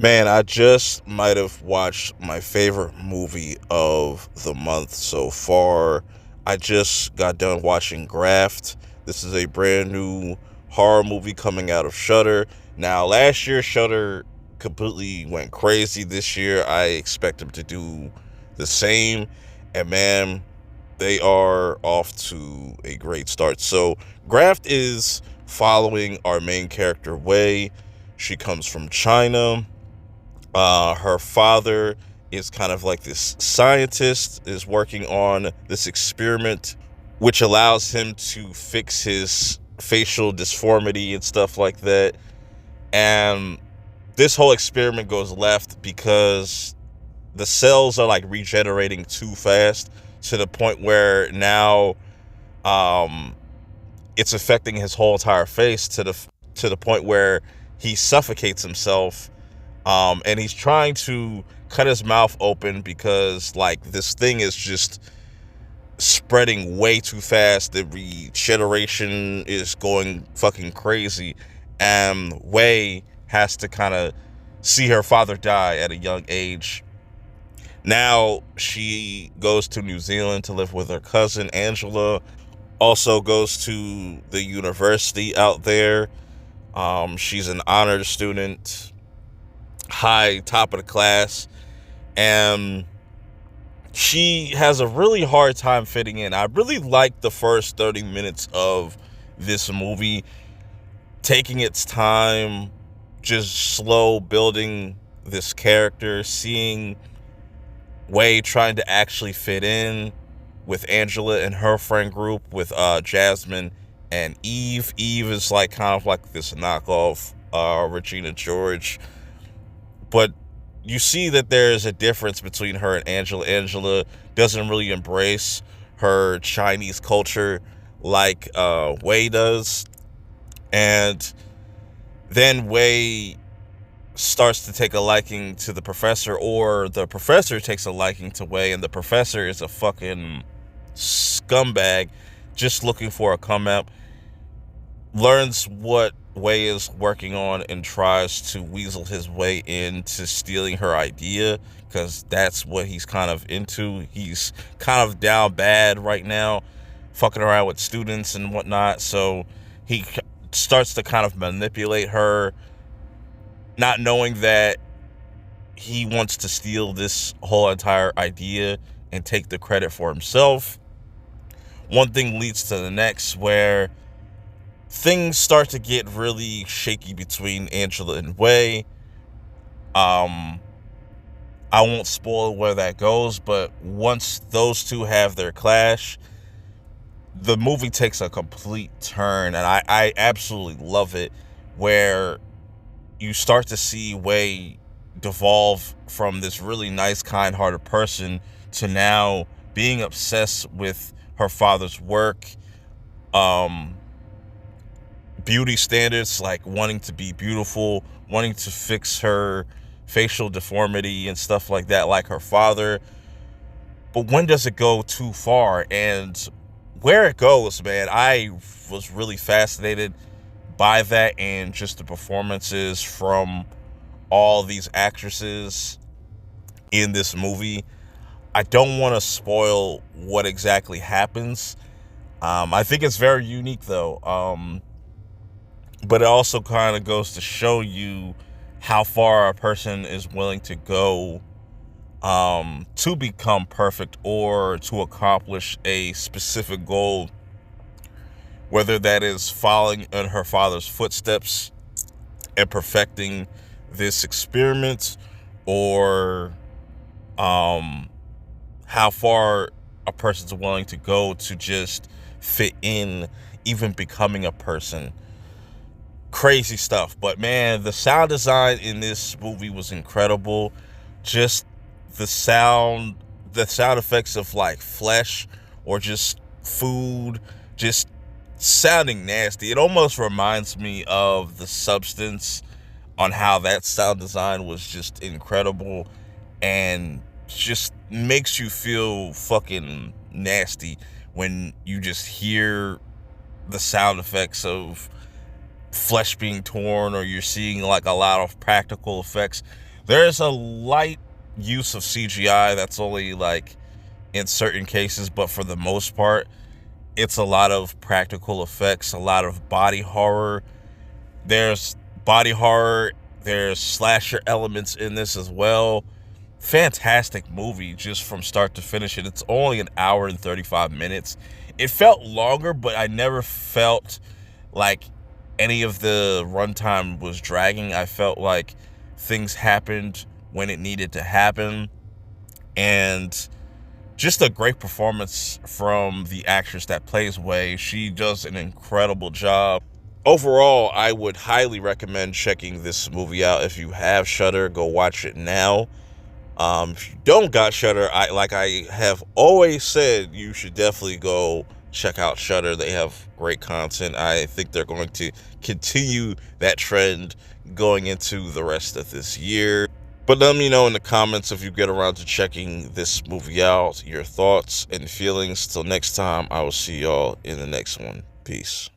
Man, I just might have watched my favorite movie of the month so far. I just got done watching Graft. This is a brand new horror movie coming out of Shudder. Now, last year, Shudder completely went crazy. This year, I expect them to do the same. And man, they are off to a great start. So, Graft is following our main character, Wei. She comes from China. Her father is kind of like this scientist, is working on this experiment, which allows him to fix his facial deformity and stuff like that. And this whole experiment goes left because the cells are like regenerating too fast to the point where now um, it's affecting his whole entire face to the point where he suffocates himself, and he's trying to cut his mouth open because like this thing is just spreading way too fast. The regeneration is going fucking crazy, and Wei has to kind of see her father die at a young age. Now she goes to New Zealand to live with her cousin Angela. Also goes to the university out there. She's an honor student, high top of the class, and she has a really hard time fitting in. I really like the first 30 minutes of this movie, taking its time, just slow building this character, seeing Wei trying to actually fit in with Angela and her friend group with Jasmine and Eve. Eve is like kind of like this knockoff Regina George, but you see that there's a difference between her and Angela. Angela doesn't really embrace her Chinese culture like Wei does, and then Wei starts to take a liking to the professor, or the professor takes a liking to Wei, and the professor is a fucking scumbag just looking for a come up, learns what Wei is working on and tries to weasel his way into stealing her idea because that's what he's kind of into. He's kind of down bad right now, fucking around with students and whatnot, so he starts to kind of manipulate her, not knowing that he wants to steal this whole entire idea and take the credit for himself. One thing leads to the next, where things start to get really shaky between Angela and Wei. I won't spoil where that goes, but once those two have their clash, the movie takes a complete turn, and I absolutely love it, where you start to see Wei devolve from this really nice, kind-hearted person to now being obsessed with her father's work, beauty standards, like wanting to be beautiful, wanting to fix her facial deformity and stuff like that, like her father. But when does it go too far? And where it goes, man, I was really fascinated by that, and just the performances from all these actresses in this movie. I don't want to spoil what exactly happens. I think it's very unique though. But it also kind of goes to show you how far a person is willing to go to become perfect or to accomplish a specific goal, whether that is following in her father's footsteps and perfecting this experiment, or how far a person's willing to go to just fit in, even becoming a person. Crazy stuff. But man, the sound design in this movie was incredible. Just the sound effects of like flesh or just food just sounding nasty. It almost reminds me of The Substance, on how that sound design was just incredible and just makes you feel fucking nasty when you just hear the sound effects of flesh being torn, or you're seeing like a lot of practical effects. There's a light use of CGI that's only like in certain cases, but for the most part, it's a lot of practical effects, a lot of body horror. There's body horror, there's slasher elements in this as well. Fantastic movie just from start to finish. And it's only an hour and 35 minutes. It felt longer, but I never felt like any of the runtime was dragging. I felt like things happened when it needed to happen. And just a great performance from the actress that plays Wei. She does an incredible job. Overall, I would highly recommend checking this movie out. If you have Shudder, go watch it now. If you don't got Shudder, I have always said, you should definitely go check out Shudder. They have great content. I think they're going to continue that trend going into the rest of this year. But let me know in the comments if you get around to checking this movie out, your thoughts and feelings. Till next time, I will see y'all in the next one. Peace.